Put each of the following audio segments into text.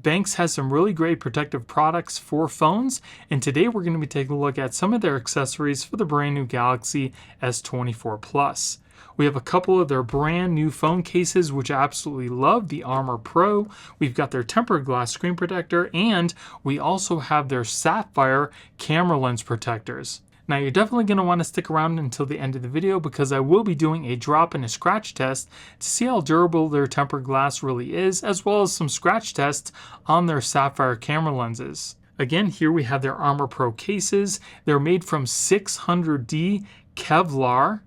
BENKS has some really great protective products for phones, and today we're going to be taking a look at some of their accessories for the brand new Galaxy S24 Plus. We have a couple of their brand new phone cases, which I absolutely love, the Armor Pro. We've got their tempered glass screen protector, and we also have their sapphire camera lens protectors. Now you're definitely going to want to stick around until the end of the video because I will be doing a drop and a scratch test to see how durable their tempered glass really is, as well as some scratch tests on their sapphire camera lenses. Again, here we have their Armor Pro cases. They're made from 600D Kevlar,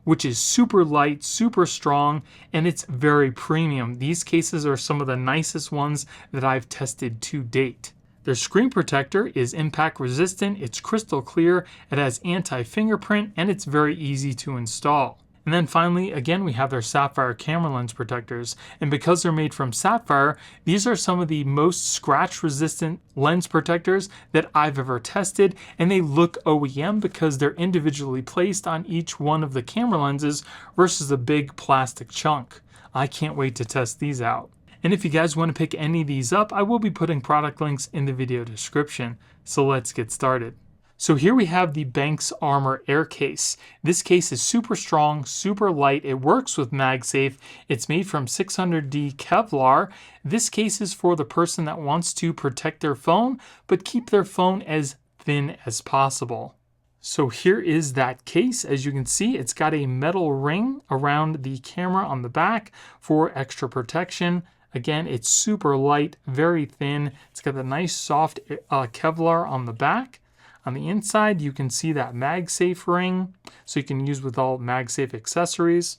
which is super light, super strong, and it's very premium. These cases are some of the nicest ones that I've tested to date. Their screen protector is impact resistant, it's crystal clear, it has anti-fingerprint, and it's very easy to install. And then finally, again, we have their sapphire camera lens protectors. And because they're made from sapphire, these are some of the most scratch resistant lens protectors that I've ever tested. And they look OEM because they're individually placed on each one of the camera lenses versus a big plastic chunk. I can't wait to test these out. And if you guys want to pick any of these up, I will be putting product links in the video description. So let's get started. So here we have the BENKS Armor Air Case. This case is super strong, super light. It works with MagSafe. It's made from 600D Kevlar. This case is for the person that wants to protect their phone, but keep their phone as thin as possible. So here is that case. As you can see, it's got a metal ring around the camera on the back for extra protection. Again, it's super light, very thin. It's got a nice soft Kevlar on the back. On the inside, you can see that MagSafe ring, so you can use with all MagSafe accessories.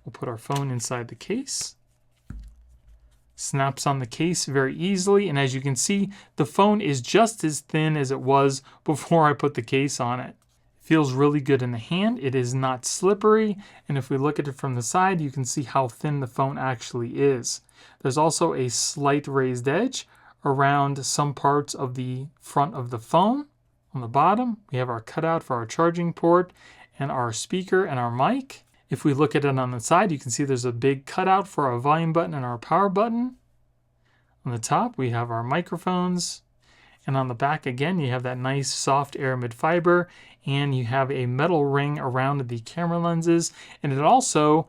We'll put our phone inside the case. Snaps on the case very easily, and as you can see, the phone is just as thin as it was before I put the case on it. Feels really good in the hand. It is not slippery, and if we look at it from the side, you can see how thin the phone actually is. There's also a slight raised edge around some parts of the front of the phone. On the bottom, we have our cutout for our charging port and our speaker and our mic. If we look at it on the side, you can see there's a big cutout for our volume button and our power button. On the top, we have our microphones. And on the back, again, you have that nice soft aramid fiber, and you have a metal ring around the camera lenses, and it also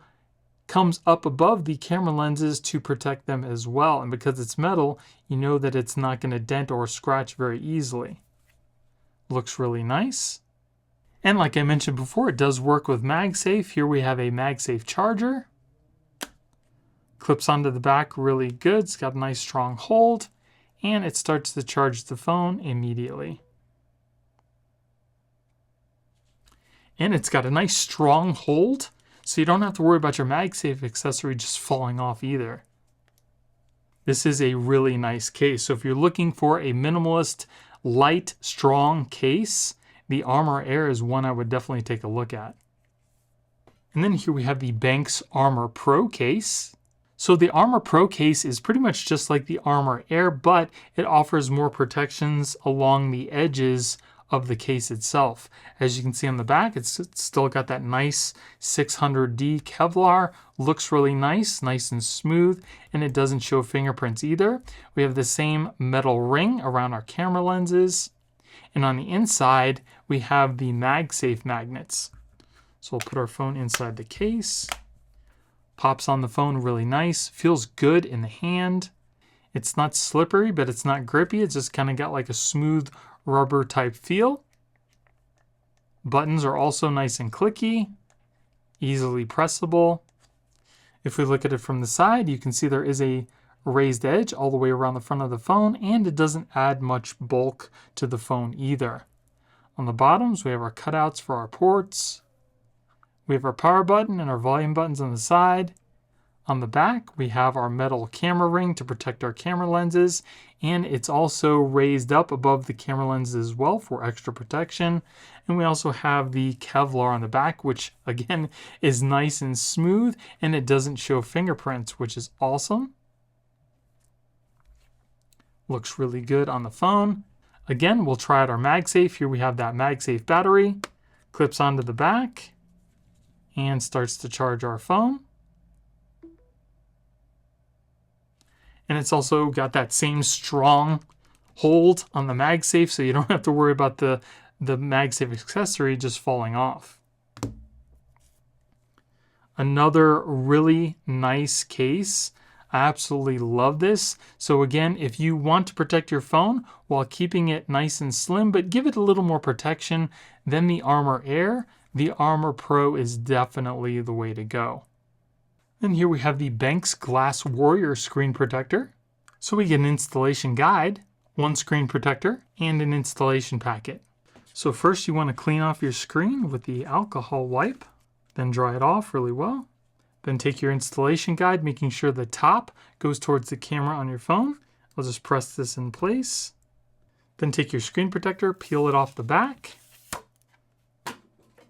comes up above the camera lenses to protect them as well. And because it's metal, you know that it's not going to dent or scratch very easily. Looks really nice. And like I mentioned before, it does work with MagSafe. Here we have a MagSafe charger. Clips onto the back really good. It's got a nice strong hold, and it starts to charge the phone immediately. And it's got a nice strong hold, so you don't have to worry about your MagSafe accessory just falling off either. This is a really nice case. So if you're looking for a minimalist, light, strong case, the Armor Air is one I would definitely take a look at. And then here we have the BENKS Armor Pro case. So the Armor Pro case is pretty much just like the Armor Air, but it offers more protections along the edges of the case itself. As you can see on the back, it's still got that nice 600D Kevlar. Looks really nice, nice and smooth, and it doesn't show fingerprints either. We have the same metal ring around our camera lenses, and on the inside, we have the MagSafe magnets. So we'll put our phone inside the case. Pops on the phone really nice, feels good in the hand. It's not slippery, but it's not grippy. It's just kind of got like a smooth rubber type feel. Buttons are also nice and clicky, easily pressable. If we look at it from the side, you can see there is a raised edge all the way around the front of the phone, and it doesn't add much bulk to the phone either. On the bottoms, we have our cutouts for our ports. We have our power button and our volume buttons on the side. On the back, we have our metal camera ring to protect our camera lenses, and it's also raised up above the camera lenses as well for extra protection. And we also have the Kevlar on the back, which again is nice and smooth, and it doesn't show fingerprints, which is awesome. Looks really good on the phone. Again, we'll try out our MagSafe. Here we have that MagSafe battery, clips onto the back, and starts to charge our phone. And it's also got that same strong hold on the MagSafe, so you don't have to worry about the MagSafe accessory just falling off. Another really nice case. I absolutely love this. So again, if you want to protect your phone while keeping it nice and slim, but give it a little more protection than the Armor Air, the Armor Pro is definitely the way to go. And here we have the BENKS Glass Warrior screen protector. So we get an installation guide, one screen protector, and an installation packet. So first you want to clean off your screen with the alcohol wipe, then dry it off really well. Then take your installation guide, making sure the top goes towards the camera on your phone. I'll just press this in place. Then take your screen protector, peel it off the back.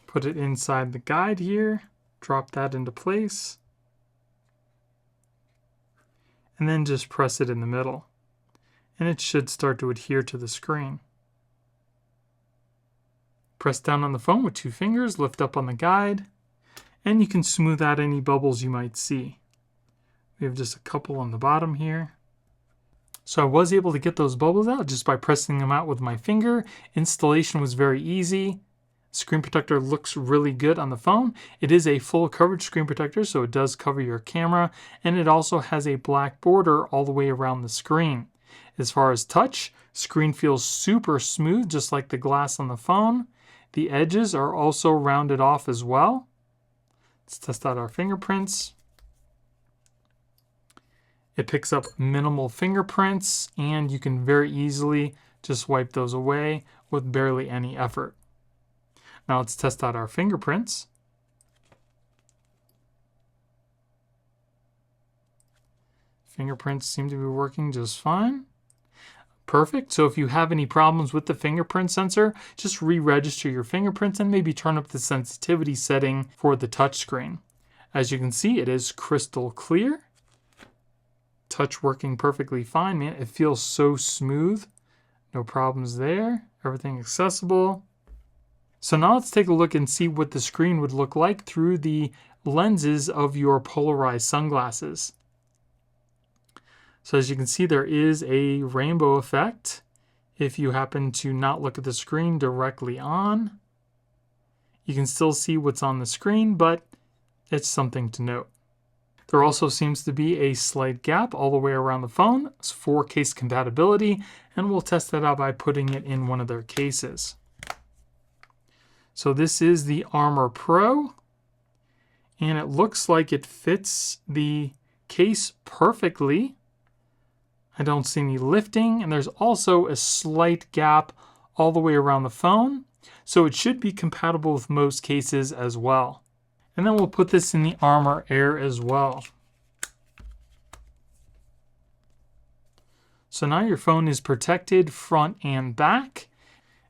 Put it inside the guide here, drop that into place. And then just press it in the middle. And it should start to adhere to the screen. Press down on the phone with 2 fingers, lift up on the guide, and you can smooth out any bubbles you might see. We have just a couple on the bottom here. So I was able to get those bubbles out just by pressing them out with my finger. Installation was very easy. Screen protector looks really good on the phone. It is a full coverage screen protector, so it does cover your camera, and it also has a black border all the way around the screen. As far as touch, screen feels super smooth, just like the glass on the phone. The edges are also rounded off as well. Let's test out our fingerprints. It picks up minimal fingerprints, and you can very easily just wipe those away with barely any effort. Now let's test out our fingerprints. Fingerprints seem to be working just fine. Perfect. So if you have any problems with the fingerprint sensor, just re-register your fingerprints and maybe turn up the sensitivity setting for the touchscreen. As you can see, it is crystal clear. Touch working perfectly fine, man. It feels so smooth. No problems there. Everything accessible. So now let's take a look and see what the screen would look like through the lenses of your polarized sunglasses. So as you can see, there is a rainbow effect if you happen to not look at the screen directly on. You can still see what's on the screen, but it's something to note. There also seems to be a slight gap all the way around the phone. It's for case compatibility, and we'll test that out by putting it in one of their cases. So this is the Armor Pro, and it looks like it fits the case perfectly. I don't see any lifting, and there's also a slight gap all the way around the phone, so it should be compatible with most cases as well. And then we'll put this in the Armor Air as well. So now your phone is protected front and back.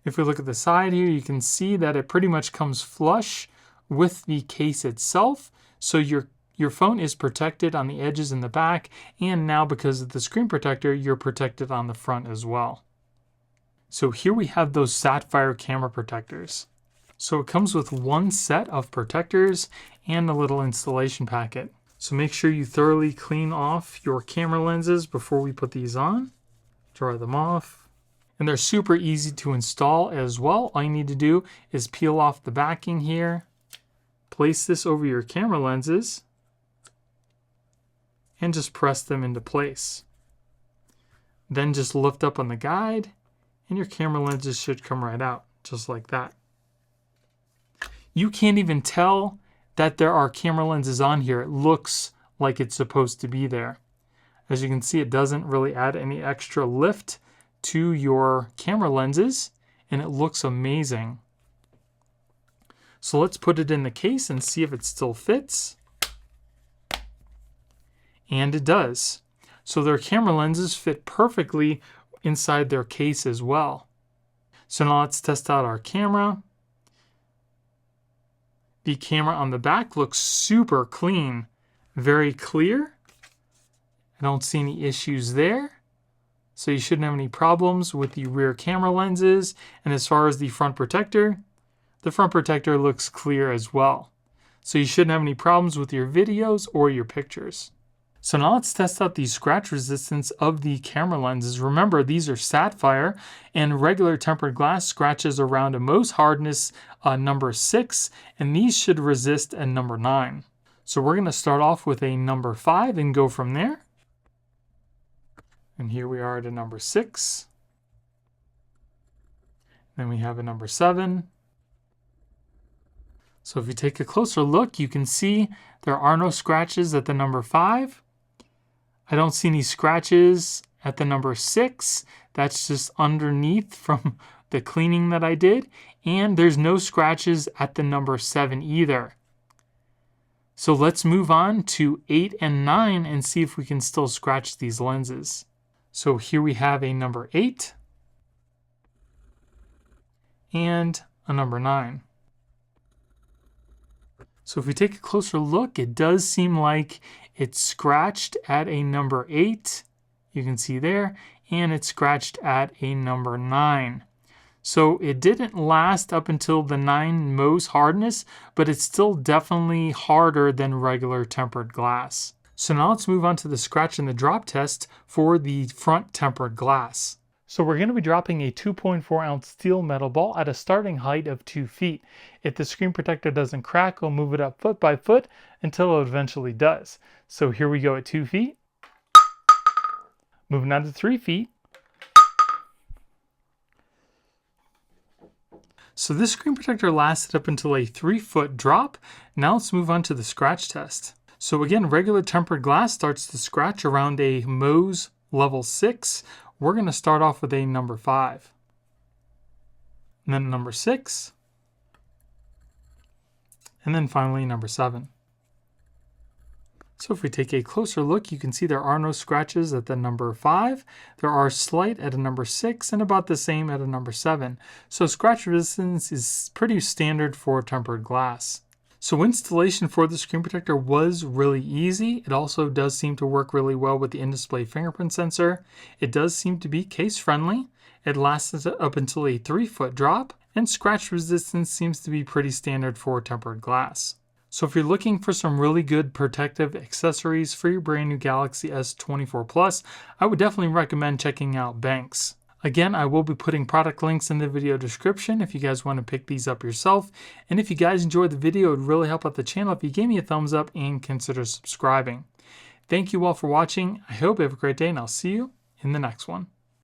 If we look at the side here, you can see that it pretty much comes flush with the case itself. So your phone is protected on the edges in the back, and now because of the screen protector, you're protected on the front as well. So here we have those sapphire camera protectors. So it comes with one set of protectors and a little installation packet. So make sure you thoroughly clean off your camera lenses before we put these on. Dry them off. And they're super easy to install as well. All you need to do is peel off the backing here, place this over your camera lenses, and just press them into place. Then just lift up on the guide, and your camera lenses should come right out, just like that. You can't even tell that there are camera lenses on here. It looks like it's supposed to be there. As you can see, it doesn't really add any extra lift to your camera lenses, and it looks amazing. So let's put it in the case and see if it still fits. And it does. So their camera lenses fit perfectly inside their case as well. So now let's test out our camera. The camera on the back looks super clean, very clear. I don't see any issues there. So you shouldn't have any problems with the rear camera lenses. And as far as the front protector looks clear as well. So you shouldn't have any problems with your videos or your pictures. So now let's test out the scratch resistance of the camera lenses. Remember, these are sapphire, and regular tempered glass scratches around a Mohs hardness number 6, and these should resist a number 9. So we're going to start off with a number 5 and go from there. And here we are at a number 6. Then we have a number 7. So if you take a closer look, you can see there are no scratches at the number 5. I don't see any scratches at the number 6. That's just underneath from the cleaning that I did. And there's no scratches at the number 7 either. So let's move on to 8 and 9 and see if we can still scratch these lenses. So here we have a number 8 and a number 9. So if we take a closer look, it does seem like it's scratched at a number 8. You can see there, and it's scratched at a number 9. So it didn't last up until the 9 Mohs hardness, but it's still definitely harder than regular tempered glass. So now let's move on to the scratch and the drop test for the front tempered glass. So we're going to be dropping a 2.4 ounce steel metal ball at a starting height of 2 feet. If the screen protector doesn't crack, we'll move it up foot by foot until it eventually does. So here we go at 2 feet. Moving on to 3 feet. So this screen protector lasted up until a 3-foot drop. Now let's move on to the scratch test. So again, regular tempered glass starts to scratch around a Mohs level 6. We're going to start off with a number 5. And then number 6. And then finally number 7. So if we take a closer look, you can see there are no scratches at the number 5. There are slight at a number 6 and about the same at a number 7. So scratch resistance is pretty standard for tempered glass. So installation for the screen protector was really easy. It also does seem to work really well with the in-display fingerprint sensor. It does seem to be case friendly. It lasts up until a 3-foot drop, and scratch resistance seems to be pretty standard for tempered glass. So if you're looking for some really good protective accessories for your brand new Galaxy S24 Plus, I would definitely recommend checking out BENKS. Again, I will be putting product links in the video description if you guys want to pick these up yourself. And if you guys enjoyed the video, it would really help out the channel if you gave me a thumbs up and consider subscribing. Thank you all for watching. I hope you have a great day, and I'll see you in the next one.